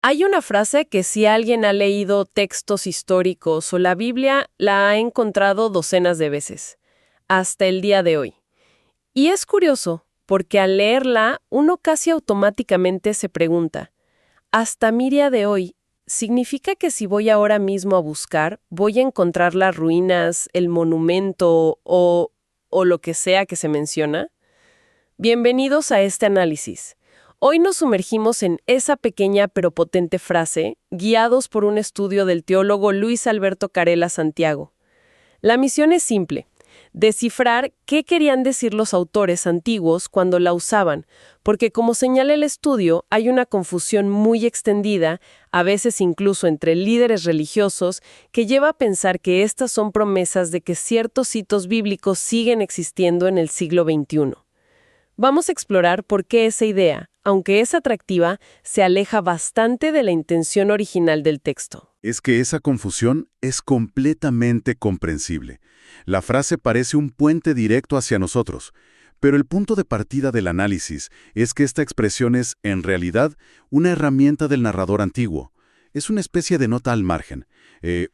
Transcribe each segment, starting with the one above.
Hay una frase que si alguien ha leído textos históricos o la Biblia, la ha encontrado docenas de veces, hasta el día de hoy. Y es curioso, porque al leerla, uno casi automáticamente se pregunta, hasta mi día de hoy, ¿significa que si voy ahora mismo a buscar, voy a encontrar las ruinas, el monumento o lo que sea que se menciona? Bienvenidos a este análisis. Hoy nos sumergimos en esa pequeña pero potente frase, guiados por un estudio del teólogo Luis Alberto Carela Santiago. La misión es simple: descifrar qué querían decir los autores antiguos cuando la usaban, porque como señala el estudio, hay una confusión muy extendida, a veces incluso entre líderes religiosos, que lleva a pensar que estas son promesas de que ciertos hitos bíblicos siguen existiendo en el siglo XXI. Vamos a explorar por qué esa idea, aunque es atractiva, se aleja bastante de la intención original del texto. Es que esa confusión es completamente comprensible. La frase parece un puente directo hacia nosotros, pero el punto de partida del análisis es que esta expresión es, en realidad, una herramienta del narrador antiguo. Es una especie de nota al margen,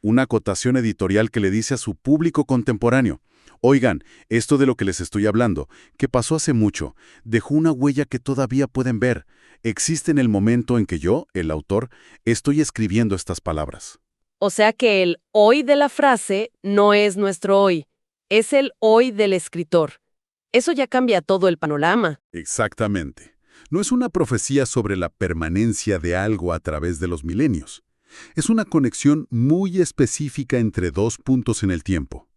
una acotación editorial que le dice a su público contemporáneo: oigan, esto de lo que les estoy hablando, que pasó hace mucho, dejó una huella que todavía pueden ver. Existe en el momento en que yo, el autor, estoy escribiendo estas palabras. O sea que el hoy de la frase no es nuestro hoy, es el hoy del escritor. Eso ya cambia todo el panorama. Exactamente. No es una profecía sobre la permanencia de algo a través de los milenios. Es una conexión muy específica entre dos puntos en el tiempo: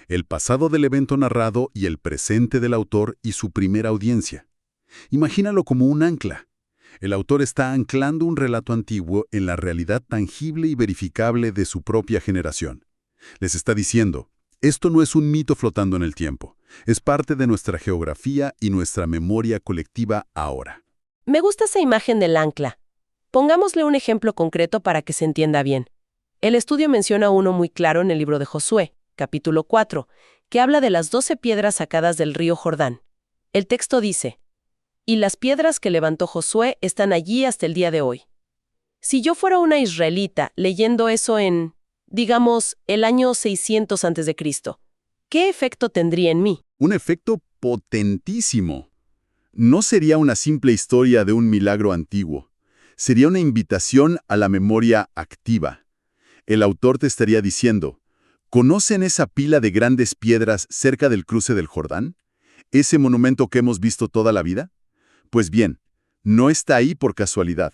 el pasado del evento narrado y el presente del autor y su primera audiencia. Imagínalo como un ancla. El autor está anclando un relato antiguo en la realidad tangible y verificable de su propia generación. Les está diciendo: esto no es un mito flotando en el tiempo, es parte de nuestra geografía y nuestra memoria colectiva ahora. Me gusta esa imagen del ancla. Pongámosle un ejemplo concreto para que se entienda bien. El estudio menciona uno muy claro en el libro de Josué, capítulo 4, que habla de las 12 piedras sacadas del río Jordán. El texto dice: y las piedras que levantó Josué están allí hasta el día de hoy. Si yo fuera una israelita leyendo eso en, digamos, el año 600 a.C., ¿qué efecto tendría en mí? Un efecto potentísimo. No sería una simple historia de un milagro antiguo. Sería una invitación a la memoria activa. El autor te estaría diciendo: ¿conocen esa pila de grandes piedras cerca del cruce del Jordán? ¿Ese monumento que hemos visto toda la vida? Pues bien, no está ahí por casualidad.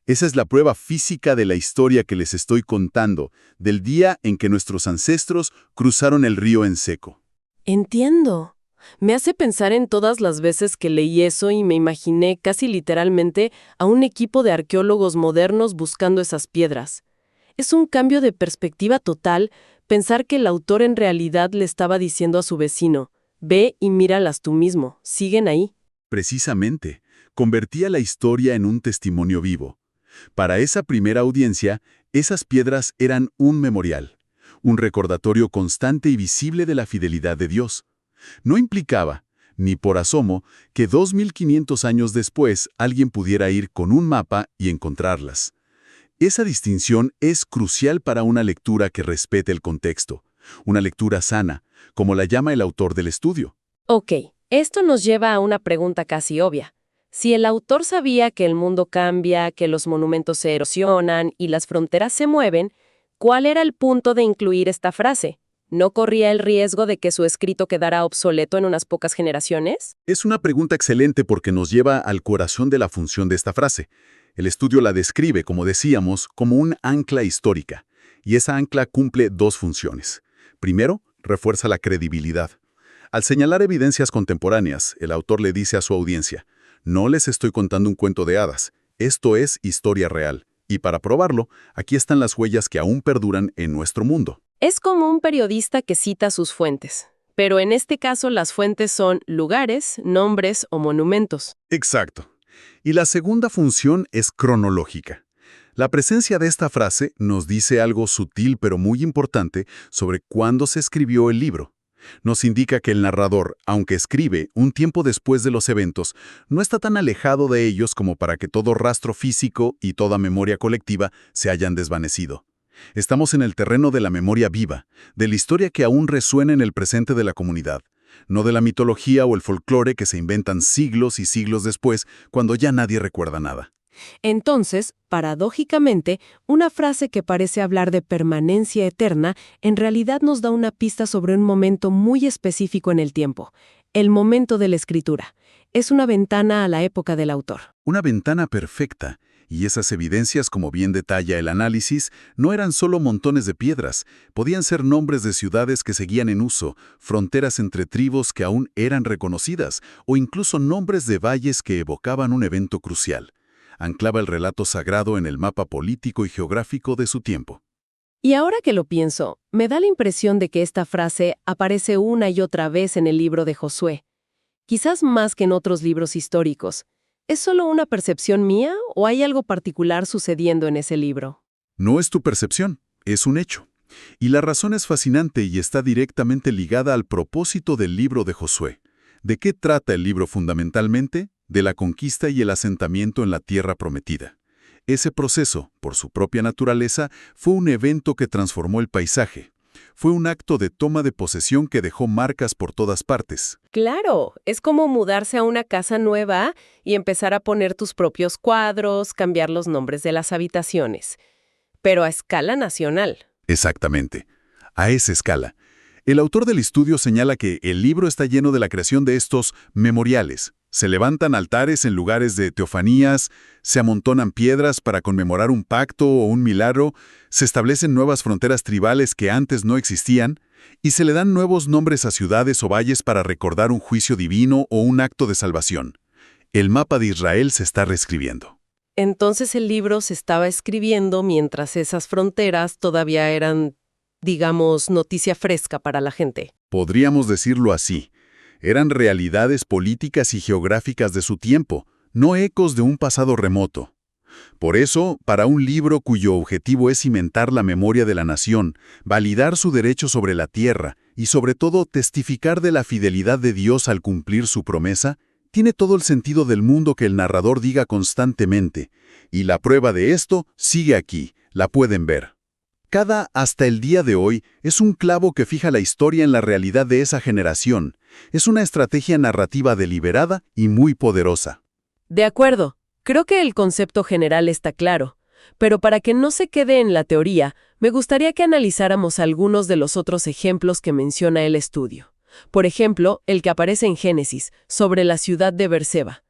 Esa es la prueba física de la historia que les estoy contando, del día en que nuestros ancestros cruzaron el río en seco. Entiendo. Me hace pensar en todas las veces que leí eso y me imaginé casi literalmente a un equipo de arqueólogos modernos buscando esas piedras. Es un cambio de perspectiva total pensar que el autor en realidad le estaba diciendo a su vecino: ve y míralas tú mismo, siguen ahí. Precisamente, convertía la historia en un testimonio vivo. Para esa primera audiencia, esas piedras eran un memorial, un recordatorio constante y visible de la fidelidad de Dios. No implicaba, ni por asomo, que 2500 años después alguien pudiera ir con un mapa y encontrarlas. Esa distinción es crucial para una lectura que respete el contexto, una lectura sana, como la llama el autor del estudio. Ok, esto nos lleva a una pregunta casi obvia. Si el autor sabía que el mundo cambia, que los monumentos se erosionan y las fronteras se mueven, ¿cuál era el punto de incluir esta frase? ¿No corría el riesgo de que su escrito quedara obsoleto en unas pocas generaciones? Es una pregunta excelente porque nos lleva al corazón de la función de esta frase. El estudio la describe, como decíamos, como un ancla histórica, y esa ancla cumple dos funciones. Primero, refuerza la credibilidad. Al señalar evidencias contemporáneas, el autor le dice a su audiencia: no les estoy contando un cuento de hadas, esto es historia real, y para probarlo, aquí están las huellas que aún perduran en nuestro mundo. Es como un periodista que cita sus fuentes, pero en este caso las fuentes son lugares, nombres o monumentos. Exacto. Y la segunda función es cronológica. La presencia de esta frase nos dice algo sutil pero muy importante sobre cuándo se escribió el libro. Nos indica que el narrador, aunque escribe un tiempo después de los eventos, no está tan alejado de ellos como para que todo rastro físico y toda memoria colectiva se hayan desvanecido. Estamos en el terreno de la memoria viva, de la historia que aún resuena en el presente de la comunidad, no de la mitología o el folclore que se inventan siglos y siglos después, cuando ya nadie recuerda nada. Entonces, paradójicamente, una frase que parece hablar de permanencia eterna, en realidad nos da una pista sobre un momento muy específico en el tiempo, el momento de la escritura. Es una ventana a la época del autor. Una ventana perfecta, y esas evidencias, como bien detalla el análisis, no eran solo montones de piedras, podían ser nombres de ciudades que seguían en uso, fronteras entre tribus que aún eran reconocidas, o incluso nombres de valles que evocaban un evento crucial. Anclaba el relato sagrado en el mapa político y geográfico de su tiempo. Y ahora que lo pienso, me da la impresión de que esta frase aparece una y otra vez en el libro de Josué. Quizás más que en otros libros históricos. ¿Es solo una percepción mía o hay algo particular sucediendo en ese libro? No es tu percepción, es un hecho. Y la razón es fascinante y está directamente ligada al propósito del libro de Josué. ¿De qué trata el libro fundamentalmente? De la conquista y el asentamiento en la tierra prometida. Ese proceso, por su propia naturaleza, fue un evento que transformó el paisaje. Fue un acto de toma de posesión que dejó marcas por todas partes. Claro, es como mudarse a una casa nueva y empezar a poner tus propios cuadros, cambiar los nombres de las habitaciones. Pero a escala nacional. Exactamente. A esa escala. El autor del estudio señala que el libro está lleno de la creación de estos memoriales. Se levantan altares en lugares de teofanías, se amontonan piedras para conmemorar un pacto o un milagro, se establecen nuevas fronteras tribales que antes no existían, y se le dan nuevos nombres a ciudades o valles para recordar un juicio divino o un acto de salvación. El mapa de Israel se está reescribiendo. Entonces el libro se estaba escribiendo mientras esas fronteras todavía eran, digamos, noticia fresca para la gente. Podríamos decirlo así. Eran realidades políticas y geográficas de su tiempo, no ecos de un pasado remoto. Por eso, para un libro cuyo objetivo es cimentar la memoria de la nación, validar su derecho sobre la tierra y sobre todo testificar de la fidelidad de Dios al cumplir su promesa, tiene todo el sentido del mundo que el narrador diga constantemente, y la prueba de esto sigue aquí, la pueden ver. Cada hasta el día de hoy es un clavo que fija la historia en la realidad de esa generación. Es una estrategia narrativa deliberada y muy poderosa. De acuerdo, creo que el concepto general está claro, pero para que no se quede en la teoría, me gustaría que analizáramos algunos de los otros ejemplos que menciona el estudio. Por ejemplo, el que aparece en Génesis, sobre la ciudad de Berseba.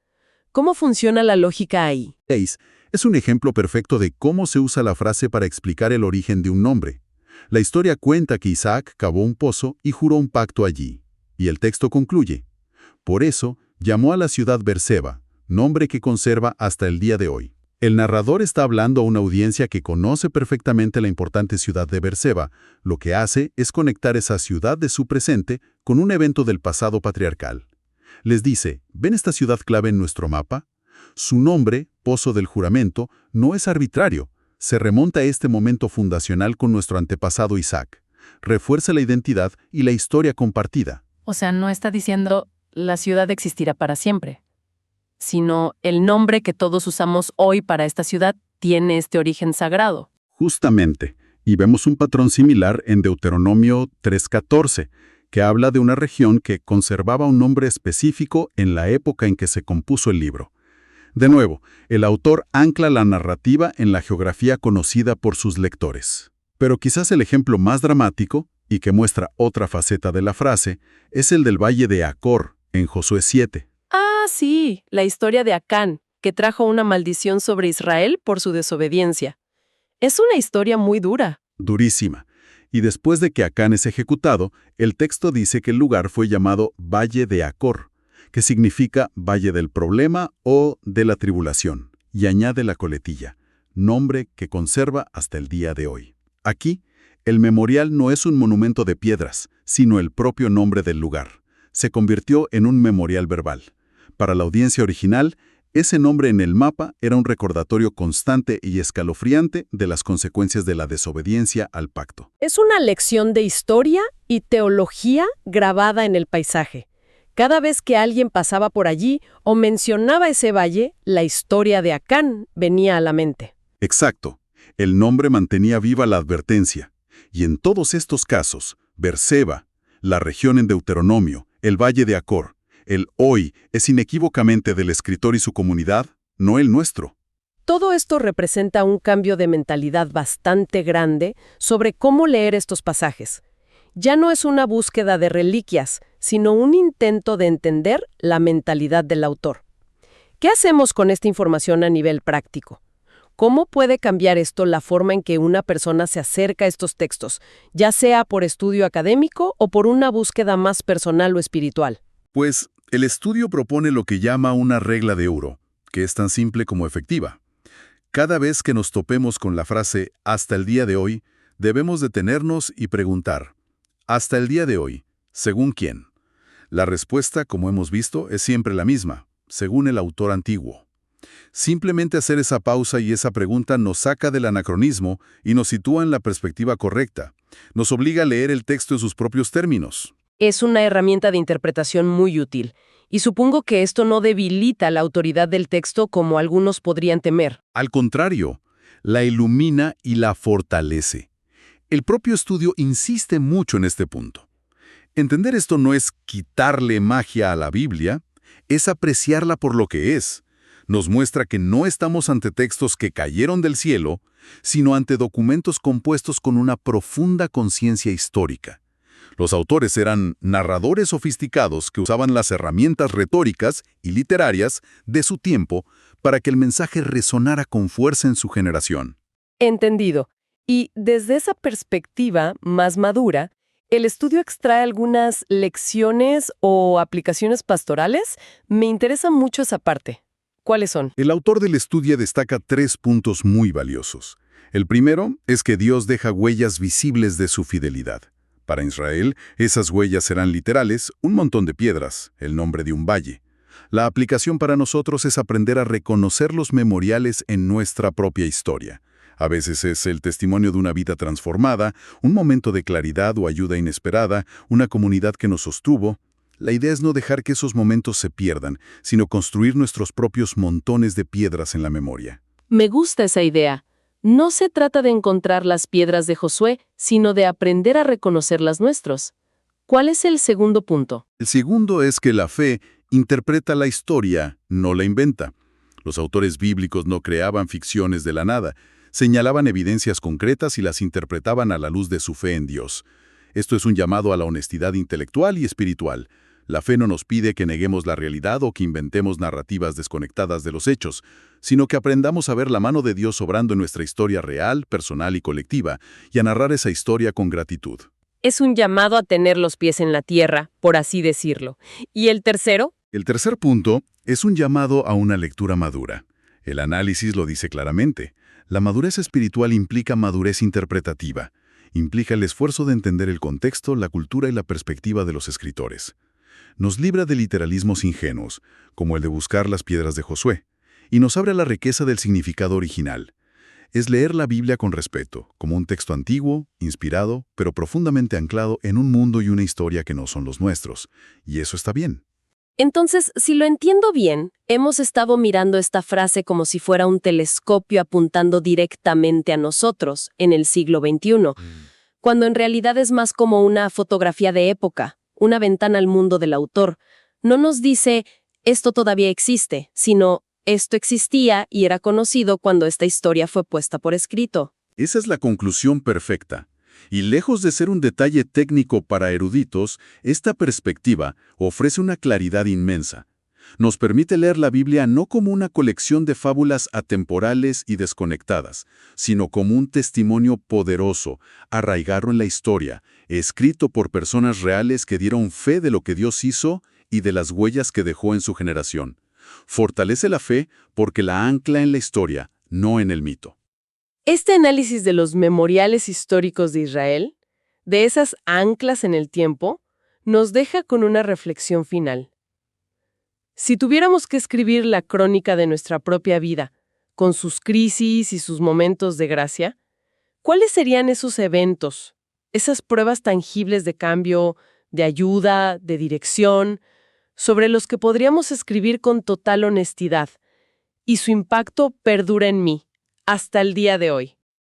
¿Cómo funciona la lógica ahí? 6. Es un ejemplo perfecto de cómo se usa la frase para explicar el origen de un nombre. La historia cuenta que Isaac cavó un pozo y juró un pacto allí. Y el texto concluye: por eso llamó a la ciudad Berseba, nombre que conserva hasta el día de hoy. El narrador está hablando a una audiencia que conoce perfectamente la importante ciudad de Berseba. Lo que hace es conectar esa ciudad de su presente con un evento del pasado patriarcal. Les dice: ¿ven esta ciudad clave en nuestro mapa? Su nombre, Pozo del Juramento, no es arbitrario. Se remonta a este momento fundacional con nuestro antepasado Isaac. Refuerza la identidad y la historia compartida. O sea, no está diciendo la ciudad existirá para siempre, sino el nombre que todos usamos hoy para esta ciudad tiene este origen sagrado. Justamente, y vemos un patrón similar en Deuteronomio 3:14, que habla de una región que conservaba un nombre específico en la época en que se compuso el libro. De nuevo, el autor ancla la narrativa en la geografía conocida por sus lectores. Pero quizás el ejemplo más dramático, y que muestra otra faceta de la frase, es el del valle de Acor, en Josué 7. Ah, sí, la historia de Acán, que trajo una maldición sobre Israel por su desobediencia. Es una historia muy dura. Durísima. Y después de que Acán es ejecutado, el texto dice que el lugar fue llamado Valle de Acor, que significa Valle del Problema o de la Tribulación, y añade la coletilla, nombre que conserva hasta el día de hoy. Aquí, el memorial no es un monumento de piedras, sino el propio nombre del lugar. Se convirtió en un memorial verbal. Para la audiencia original, Ese nombre en el mapa era un recordatorio constante y escalofriante de las consecuencias de la desobediencia al pacto. Es una lección de historia y teología grabada en el paisaje. Cada vez que alguien pasaba por allí o mencionaba ese valle, la historia de Acán venía a la mente. Exacto. El nombre mantenía viva la advertencia. Y en todos estos casos, Beerseba, la región en Deuteronomio, el valle de Acor, el hoy es inequívocamente del escritor y su comunidad, no el nuestro. Todo esto representa un cambio de mentalidad bastante grande sobre cómo leer estos pasajes. Ya no es una búsqueda de reliquias, sino un intento de entender la mentalidad del autor. ¿Qué hacemos con esta información a nivel práctico? ¿Cómo puede cambiar esto la forma en que una persona se acerca a estos textos, ya sea por estudio académico o por una búsqueda más personal o espiritual? Pues el estudio propone lo que llama una regla de oro, que es tan simple como efectiva. Cada vez que nos topemos con la frase «hasta el día de hoy», debemos detenernos y preguntar «¿hasta el día de hoy? ¿Según quién?». La respuesta, como hemos visto, es siempre la misma, según el autor antiguo. Simplemente hacer esa pausa y esa pregunta nos saca del anacronismo y nos sitúa en la perspectiva correcta. Nos obliga a leer el texto en sus propios términos. Es una herramienta de interpretación muy útil, y supongo que esto no debilita la autoridad del texto como algunos podrían temer. Al contrario, la ilumina y la fortalece. El propio estudio insiste mucho en este punto. Entender esto no es quitarle magia a la Biblia, es apreciarla por lo que es. Nos muestra que no estamos ante textos que cayeron del cielo, sino ante documentos compuestos con una profunda conciencia histórica. Los autores eran narradores sofisticados que usaban las herramientas retóricas y literarias de su tiempo para que el mensaje resonara con fuerza en su generación. Entendido. Y desde esa perspectiva más madura, ¿el estudio extrae algunas lecciones o aplicaciones pastorales? Me interesa mucho esa parte. ¿Cuáles son? El autor del estudio destaca 3 puntos muy valiosos. El primero es que Dios deja huellas visibles de su fidelidad. Para Israel, esas huellas serán literales, un montón de piedras, el nombre de un valle. La aplicación para nosotros es aprender a reconocer los memoriales en nuestra propia historia. A veces es el testimonio de una vida transformada, un momento de claridad o ayuda inesperada, una comunidad que nos sostuvo. La idea es no dejar que esos momentos se pierdan, sino construir nuestros propios montones de piedras en la memoria. Me gusta esa idea. No se trata de encontrar las piedras de Josué, sino de aprender a reconocer las nuestras. ¿Cuál es el segundo punto? El segundo es que la fe interpreta la historia, no la inventa. Los autores bíblicos no creaban ficciones de la nada, señalaban evidencias concretas y las interpretaban a la luz de su fe en Dios. Esto es un llamado a la honestidad intelectual y espiritual. La fe no nos pide que neguemos la realidad o que inventemos narrativas desconectadas de los hechos, sino que aprendamos a ver la mano de Dios obrando en nuestra historia real, personal y colectiva, y a narrar esa historia con gratitud. Es un llamado a tener los pies en la tierra, por así decirlo. ¿Y el tercero? El tercer punto es un llamado a una lectura madura. El análisis lo dice claramente. La madurez espiritual implica madurez interpretativa. Implica el esfuerzo de entender el contexto, la cultura y la perspectiva de los escritores. Nos libra de literalismos ingenuos, como el de buscar las piedras de Josué, y nos abre a la riqueza del significado original. Es leer la Biblia con respeto, como un texto antiguo, inspirado, pero profundamente anclado en un mundo y una historia que no son los nuestros. Y eso está bien. Entonces, si lo entiendo bien, hemos estado mirando esta frase como si fuera un telescopio apuntando directamente a nosotros en el siglo XXI, cuando en realidad es más como una fotografía de época, una ventana al mundo del autor. No nos dice, esto todavía existe, sino, esto existía y era conocido cuando esta historia fue puesta por escrito. Esa es la conclusión perfecta. Y lejos de ser un detalle técnico para eruditos, esta perspectiva ofrece una claridad inmensa. Nos permite leer la Biblia no como una colección de fábulas atemporales y desconectadas, sino como un testimonio poderoso, arraigado en la historia, escrito por personas reales que dieron fe de lo que Dios hizo y de las huellas que dejó en su generación. Fortalece la fe porque la ancla en la historia, no en el mito. Este análisis de los memoriales históricos de Israel, de esas anclas en el tiempo, nos deja con una reflexión final. Si tuviéramos que escribir la crónica de nuestra propia vida, con sus crisis y sus momentos de gracia, ¿cuáles serían esos eventos, esas pruebas tangibles de cambio, de ayuda, de dirección, sobre los que podríamos escribir con total honestidad, y su impacto perdura en mí, hasta el día de hoy?